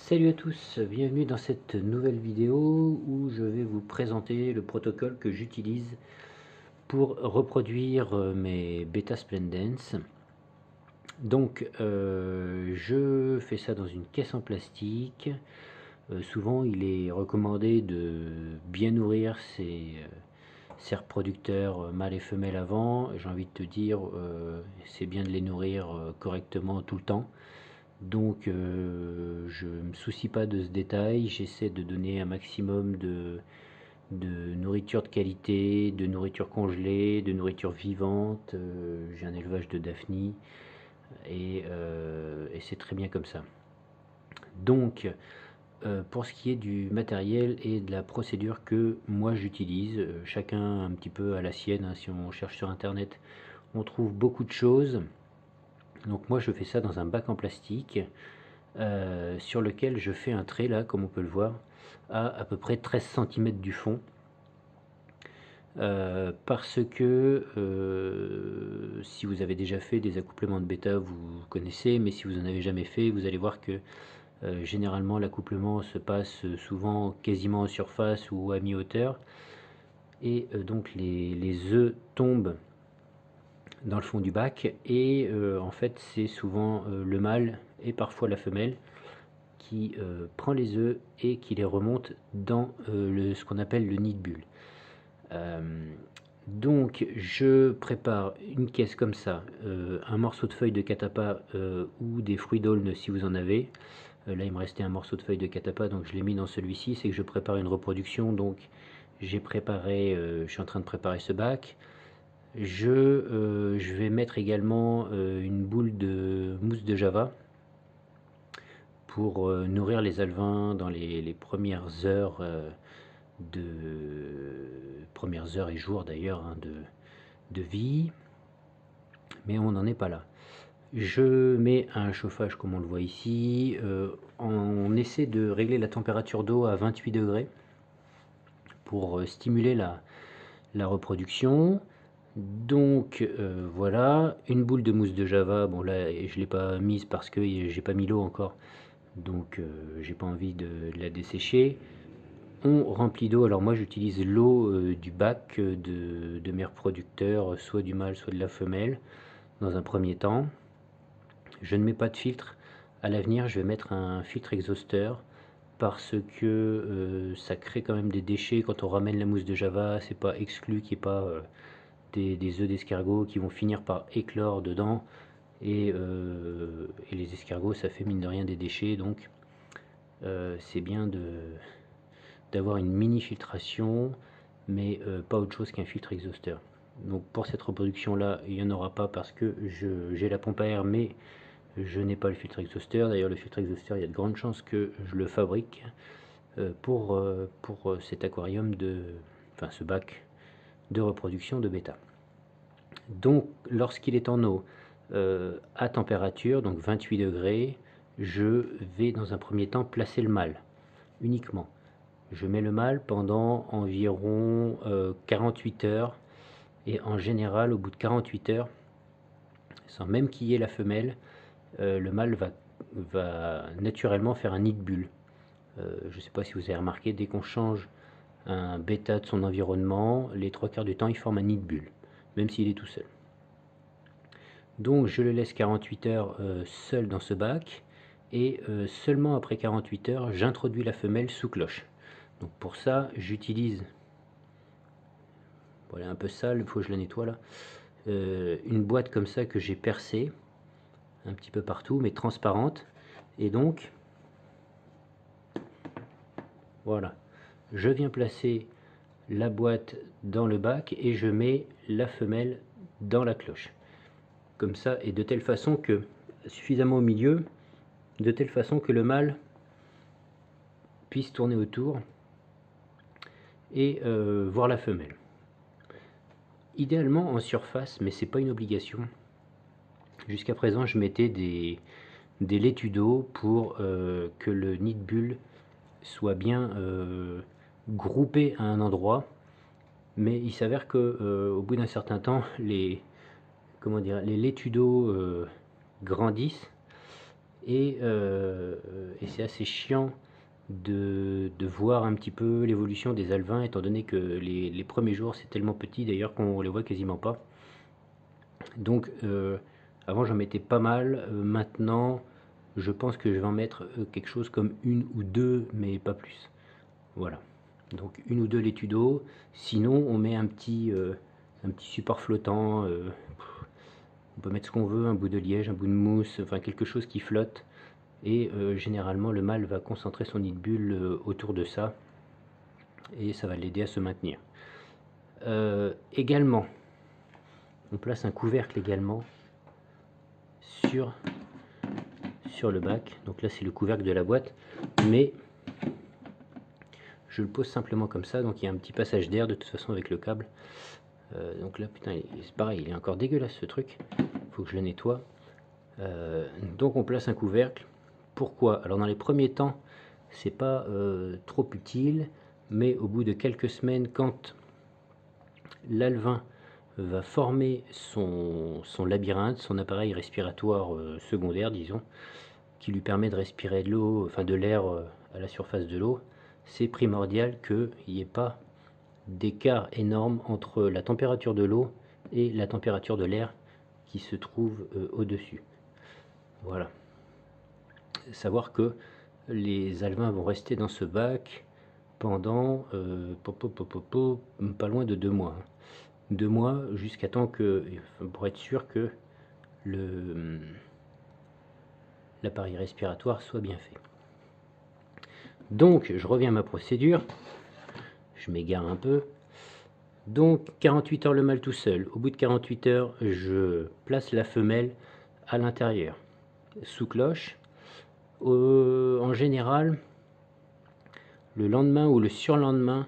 Salut à tous, bienvenue dans cette nouvelle vidéo où je vais vous présenter le protocole que j'utilise pour reproduire mes Beta Splendens. Donc je fais ça dans une caisse en plastique. Souvent il est recommandé de bien nourrir ces reproducteurs mâles et femelles avant. J'ai envie de te dire, c'est bien de les nourrir correctement tout le temps. Donc je ne me soucie pas de ce détail, j'essaie de donner un maximum de nourriture de qualité, de nourriture congelée, de nourriture vivante. J'ai un élevage de Daphnie et c'est très bien comme ça. Donc pour ce qui est du matériel et de la procédure que moi j'utilise, chacun un petit peu à la sienne, hein. Si on cherche sur internet on trouve beaucoup de choses. Donc moi je fais ça dans un bac en plastique. Sur lequel je fais un trait là, comme on peut le voir, à peu près 13 cm du fond. Parce que si vous avez déjà fait des accouplements de bêta, vous connaissez, mais si vous n'en avez jamais fait, vous allez voir que généralement l'accouplement se passe souvent quasiment en surface ou à mi-hauteur, et donc les œufs tombent dans le fond du bac, et en fait c'est souvent le mâle et parfois la femelle qui prend les œufs et qui les remonte dans ce qu'on appelle le nid de bulle. Donc je prépare une caisse comme ça, un morceau de feuille de catapa ou des fruits d'aulne si vous en avez. Là il me restait un morceau de feuille de catapa, donc je l'ai mis dans celui-ci. C'est que je prépare une reproduction, donc j'ai préparé, je suis en train de préparer ce bac. Je vais mettre également une boule de mousse de java pour nourrir les alevins dans les premières heures premières heures et jours d'ailleurs, hein, de vie, mais on n'en est pas là. Je mets un chauffage comme on le voit ici. On essaie de régler la température d'eau à 28 degrés pour stimuler la reproduction. Donc voilà, une boule de mousse de java. Bon là je l'ai pas mise parce que j'ai pas mis l'eau encore, donc j'ai pas envie de la dessécher. On remplit d'eau. Alors moi j'utilise l'eau du bac de mes reproducteurs, soit du mâle soit de la femelle, dans un premier temps. Je ne mets pas de filtre. À l'avenir je vais mettre un filtre exhausteur parce que ça crée quand même des déchets quand on ramène la mousse de java. C'est pas exclu qu'il n'y ait pas des œufs d'escargot qui vont finir par éclore dedans, et les escargots ça fait mine de rien des déchets, donc c'est bien d'avoir une mini filtration, mais pas autre chose qu'un filtre exhausteur. Donc pour cette reproduction là il n'y en aura pas parce que j'ai la pompe à air, mais je n'ai pas le filtre exhausteur. D'ailleurs le filtre exhausteur il y a de grandes chances que je le fabrique pour cet aquarium enfin ce bac de reproduction de bêta. Donc lorsqu'il est en eau à température, donc 28 degrés, je vais dans un premier temps placer le mâle uniquement. Je mets le mâle pendant environ 48 heures, et en général au bout de 48 heures, sans même qu'il y ait la femelle, le mâle va naturellement faire un nid de bulle. Je ne sais pas si vous avez remarqué, dès qu'on change un bêta de son environnement, les 3/4 du temps il forme un nid de bulle, même s'il est tout seul. Donc je le laisse 48 heures seul dans ce bac, et seulement après 48 heures j'introduis la femelle sous cloche. Donc pour ça j'utilise, voilà, un peu sale, il faut que je la nettoie là, une boîte comme ça que j'ai percée un petit peu partout mais transparente, et donc voilà, je viens placer la boîte dans le bac et je mets la femelle dans la cloche comme ça, et de telle façon que suffisamment au milieu, de telle façon que le mâle puisse tourner autour et voir la femelle. Idéalement en surface, mais c'est pas une obligation. Jusqu'à présent je mettais des laitues d'eau pour que le nid de bulle soit bien groupé à un endroit, mais il s'avère que au bout d'un certain temps les laitues d'eau grandissent, et et c'est assez chiant de voir un petit peu l'évolution des alevins, étant donné que les premiers jours c'est tellement petit d'ailleurs qu'on les voit quasiment pas. Donc avant j'en mettais pas mal, maintenant je pense que je vais en mettre quelque chose comme une ou deux, mais pas plus. Voilà, donc une ou deux laitues d'eau, sinon on met un petit support flottant, on peut mettre ce qu'on veut, un bout de liège, un bout de mousse, enfin quelque chose qui flotte, et généralement le mâle va concentrer son nid de bulle autour de ça, et ça va l'aider à se maintenir. Également, on place un couvercle également sur le bac, donc là c'est le couvercle de la boîte, mais je le pose simplement comme ça, donc il y a un petit passage d'air de toute façon avec le câble. Donc là putain c'est pareil, il est encore dégueulasse ce truc, faut que je le nettoie. Donc on place un couvercle. Pourquoi? Alors dans les premiers temps c'est pas trop utile, mais au bout de quelques semaines, quand l'alevin va former son labyrinthe, son appareil respiratoire secondaire, disons, qui lui permet de respirer de l'eau, enfin de l'air à la surface de l'eau, c'est primordial qu'il n'y ait pas d'écart énorme entre la température de l'eau et la température de l'air qui se trouve au-dessus. Voilà. Savoir que les alevins vont rester dans ce bac pendant pas loin de 2 mois. 2 mois jusqu'à temps que, pour être sûr que l'appareil respiratoire soit bien fait. Donc je reviens à ma procédure, je m'égare un peu. Donc 48 heures le mâle tout seul. Au bout de 48 heures, je place la femelle à l'intérieur, sous cloche. En général, le lendemain ou le surlendemain,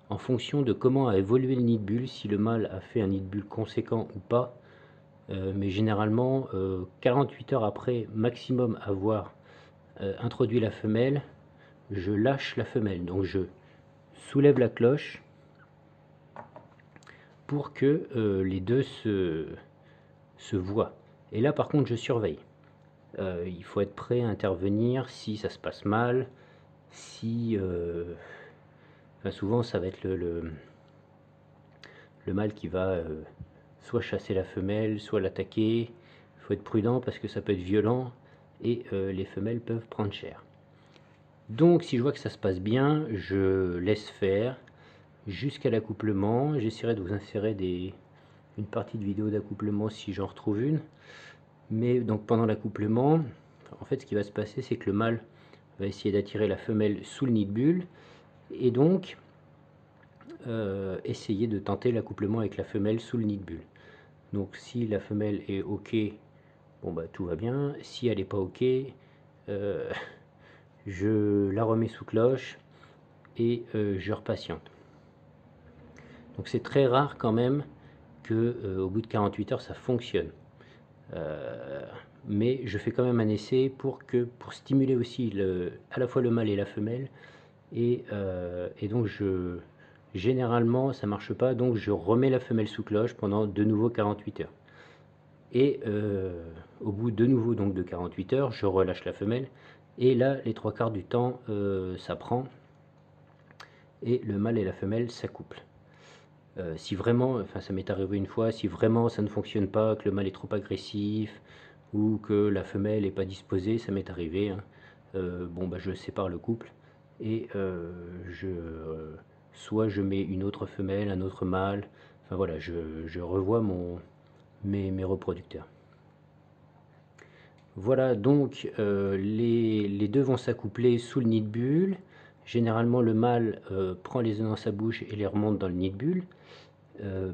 en fonction de comment a évolué le nid de bulle, si le mâle a fait un nid de bulle conséquent ou pas, mais généralement 48 heures après maximum avoir introduit la femelle, je lâche la femelle. Donc je soulève la cloche pour que les deux se voient. Et là par contre je surveille. Il faut être prêt à intervenir si ça se passe mal, si enfin, souvent ça va être le mâle qui va soit chasser la femelle, soit l'attaquer. Il faut être prudent parce que ça peut être violent et les femelles peuvent prendre cher. Donc si je vois que ça se passe bien, je laisse faire jusqu'à l'accouplement. J'essaierai de vous insérer une partie de vidéo d'accouplement si j'en retrouve une. Mais donc pendant l'accouplement, en fait ce qui va se passer, c'est que le mâle va essayer d'attirer la femelle sous le nid de bulle et donc essayer de tenter l'accouplement avec la femelle sous le nid de bulle. Donc si la femelle est ok, bon bah tout va bien. Si elle n'est pas ok, je la remets sous cloche et je repatiente. Donc c'est très rare quand même que au bout de 48 heures ça fonctionne. Mais je fais quand même un essai pour stimuler aussi à la fois le mâle et la femelle, et donc généralement ça marche pas, donc je remets la femelle sous cloche pendant de nouveau 48 heures, et au bout de nouveau donc de 48 heures je relâche la femelle, et là les 3/4 du temps ça prend et le mâle et la femelle s'accouplent. Si vraiment, enfin ça m'est arrivé une fois, si vraiment ça ne fonctionne pas, que le mâle est trop agressif ou que la femelle n'est pas disposée, ça m'est arrivé, hein. Bon bah je sépare le couple et soit je mets une autre femelle, un autre mâle, enfin voilà, je revois mes reproducteurs. Voilà, donc les deux vont s'accoupler sous le nid de bulle. Généralement le mâle prend les œufs dans sa bouche et les remonte dans le nid de bulle.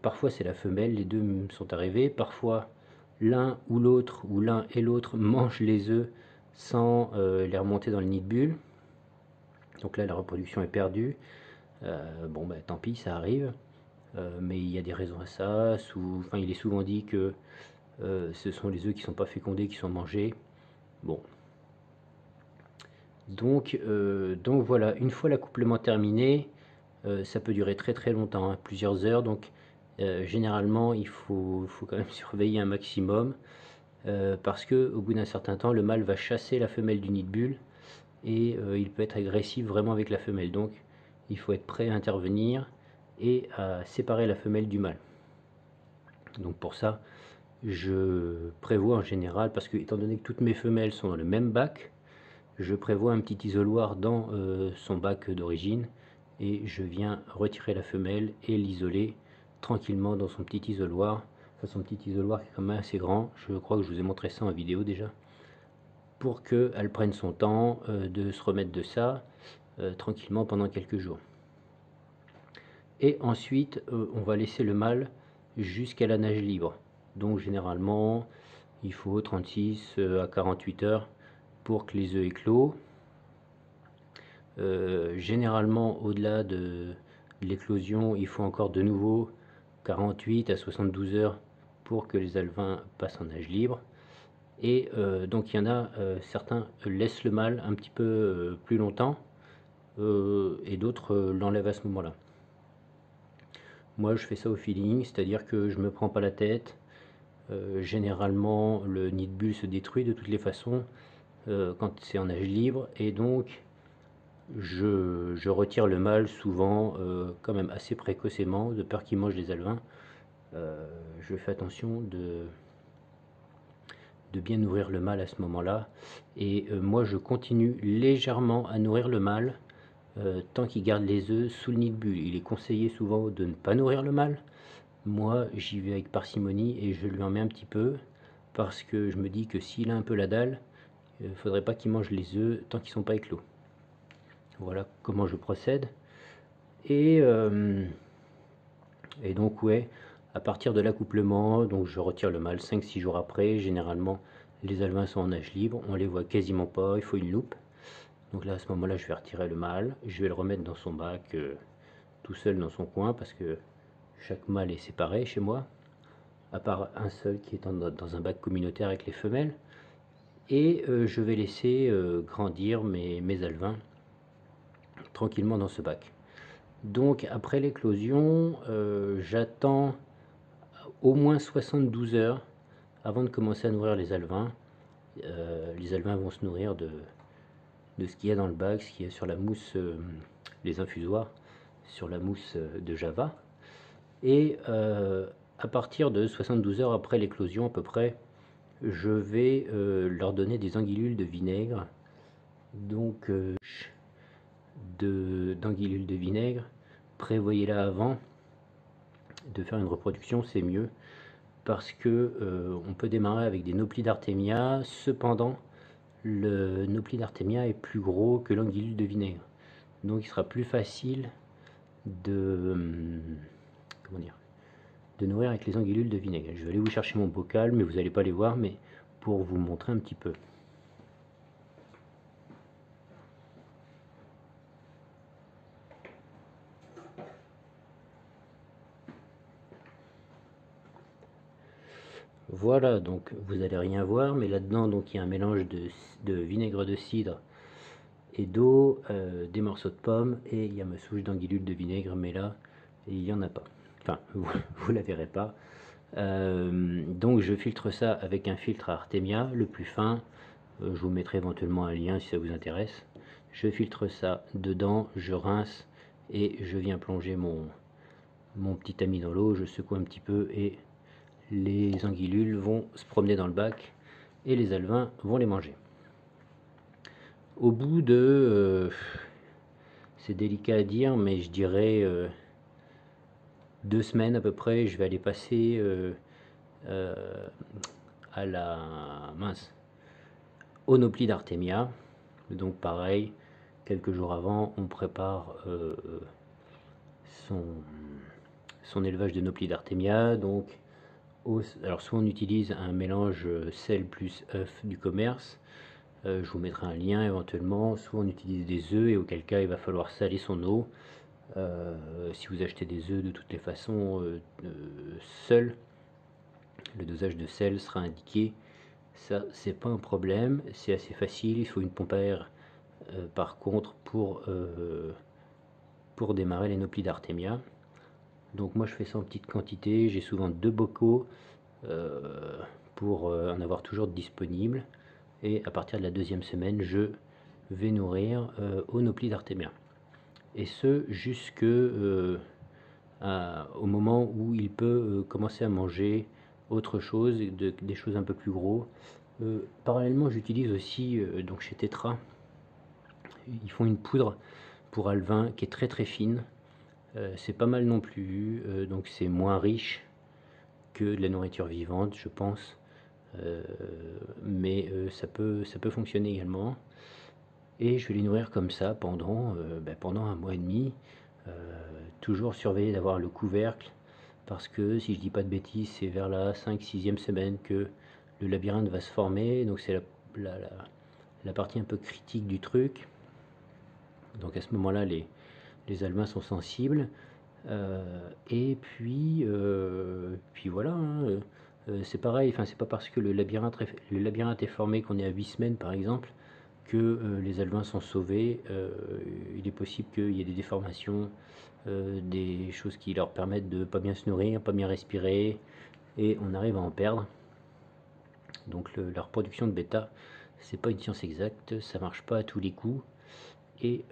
Parfois c'est la femelle, les deux sont arrivés. Parfois l'un ou l'autre, ou l'un et l'autre mangent les œufs sans les remonter dans le nid de bulle. Donc là la reproduction est perdue. Bon bah tant pis, ça arrive. Mais il y a des raisons à ça. Enfin, il est souvent dit que ce sont les œufs qui ne sont pas fécondés qui sont mangés. Bon. Donc voilà, une fois l'accouplement terminé, ça peut durer très très longtemps, hein, plusieurs heures. Donc généralement il faut quand même surveiller un maximum, parce que au bout d'un certain temps le mâle va chasser la femelle du nid de bulle et il peut être agressif vraiment avec la femelle. Donc il faut être prêt à intervenir et à séparer la femelle du mâle. Donc pour ça, je prévois en général, parce que étant donné que toutes mes femelles sont dans le même bac, je prévois un petit isoloir dans son bac d'origine et je viens retirer la femelle et l'isoler tranquillement dans son petit isoloir. Enfin, son petit isoloir qui est quand même assez grand, je crois que je vous ai montré ça en vidéo déjà, pour qu'elle prenne son temps de se remettre de ça tranquillement pendant quelques jours. Et ensuite, on va laisser le mâle jusqu'à la nage libre. Donc généralement, il faut 36 à 48 heures pour que les œufs éclosent. Généralement, au-delà de l'éclosion, il faut encore de nouveau 48 à 72 heures pour que les alevins passent en nage libre. Et donc il y en a, certains laissent le mâle un petit peu plus longtemps et d'autres l'enlèvent à ce moment-là. Moi je fais ça au feeling, c'est-à-dire que je me prends pas la tête. Généralement le nid de bulle se détruit de toutes les façons quand c'est en nage libre, et donc je retire le mâle souvent quand même assez précocement, de peur qu'il mange les alevins. Je fais attention de bien nourrir le mâle à ce moment-là, et moi je continue légèrement à nourrir le mâle tant qu'il garde les œufs sous le nid de bulle. Il est conseillé souvent de ne pas nourrir le mâle. Moi j'y vais avec parcimonie et je lui en mets un petit peu, parce que je me dis que s'il a un peu la dalle, il ne faudrait pas qu'il mange les œufs tant qu'ils ne sont pas éclos. Voilà comment je procède. Et donc ouais, à partir de l'accouplement, donc je retire le mâle 5-6 jours après. Généralement les alevins sont en nage libre, on les voit quasiment pas, il faut une loupe. Donc là à ce moment-là je vais retirer le mâle, je vais le remettre dans son bac tout seul dans son coin, parce que chaque mâle est séparé chez moi, à part un seul qui est dans un bac communautaire avec les femelles. Et je vais laisser grandir mes alevins tranquillement dans ce bac. Donc après l'éclosion, j'attends au moins 72 heures avant de commencer à nourrir les alevins. Les alevins vont se nourrir de ce qu'il y a dans le bac, ce qu'il y a sur la mousse, les infusoires, sur la mousse de Java. Et à partir de 72 heures après l'éclosion à peu près, je vais leur donner des anguillules de vinaigre. Donc d'anguillules de vinaigre, prévoyez-la avant de faire une reproduction, c'est mieux, parce que on peut démarrer avec des Nauplides artemia. Cependant le Nauplide artemia est plus gros que l'anguillule de vinaigre, donc il sera plus facile de nourrir avec les anguillules de vinaigre. Je vais aller vous chercher mon bocal, mais vous n'allez pas les voir, mais pour vous montrer un petit peu. Voilà, donc vous n'allez rien voir, mais là-dedans donc il y a un mélange de vinaigre de cidre et d'eau, des morceaux de pommes, et il y a ma souche d'anguillule de vinaigre, mais là il n'y en a pas. Enfin, vous la verrez pas. Donc je filtre ça avec un filtre à Artemia, le plus fin. Je vous mettrai éventuellement un lien si ça vous intéresse. Je filtre ça dedans, je rince et je viens plonger mon petit ami dans l'eau, je secoue un petit peu et les anguillules vont se promener dans le bac et les alevins vont les manger. Au bout de, c'est délicat à dire, mais je dirais 2 semaines à peu près, je vais aller passer à la au Nauplide artemia. Donc pareil, quelques jours avant, on prépare son élevage de Nauplide artemia. Donc alors soit on utilise un mélange sel plus œuf du commerce, je vous mettrai un lien éventuellement, soit on utilise des œufs, et auquel cas il va falloir saler son eau. Si vous achetez des œufs, de toutes les façons, seul, le dosage de sel sera indiqué. Ça c'est pas un problème, c'est assez facile. Il faut une pompe à air par contre pour démarrer les Nauplides artemia. Donc moi je fais ça en petite quantité, j'ai souvent 2 bocaux pour en avoir toujours disponible, et à partir de la 2e semaine je vais nourrir au Nauplius artémien. Et ce, jusque au moment où il peut commencer à manger autre chose, des choses un peu plus gros. Parallèlement, j'utilise aussi, donc chez Tetra, ils font une poudre pour alevin qui est très très fine. C'est pas mal non plus, donc c'est moins riche que de la nourriture vivante, je pense. Mais ça peut fonctionner également. Et je vais les nourrir comme ça pendant, pendant 1 mois et demi. Toujours surveiller d'avoir le couvercle, parce que si je dis pas de bêtises, c'est vers la 5-6e semaine que le labyrinthe va se former. Donc c'est la partie un peu critique du truc. Donc à ce moment-là, les alevins sont sensibles. Et puis voilà, hein, c'est pareil, c'est pas parce que le labyrinthe est formé qu'on est à 8 semaines par exemple que les alevins sont sauvés. Il est possible qu'il y ait des déformations, des choses qui leur permettent de pas bien se nourrir, pas bien respirer, et on arrive à en perdre. Donc la reproduction de bêta, c'est pas une science exacte, ça marche pas à tous les coups, et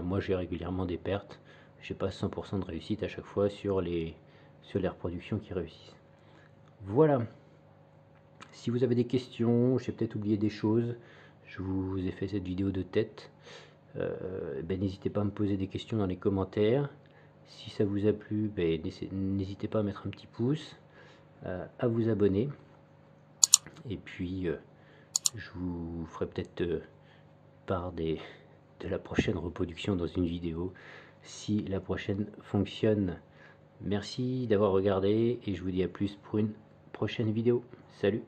moi j'ai régulièrement des pertes. J'ai pas 100% de réussite à chaque fois sur les reproductions qui réussissent. Voilà. Si vous avez des questions, j'ai peut-être oublié des choses, je vous ai fait cette vidéo de tête, n'hésitez pas à me poser des questions dans les commentaires. Si ça vous a plu, n'hésitez pas à mettre un petit pouce, à vous abonner, et puis je vous ferai peut-être part de la prochaine reproduction dans une vidéo, si la prochaine fonctionne. Merci d'avoir regardé, et je vous dis à plus pour une prochaine vidéo. Salut!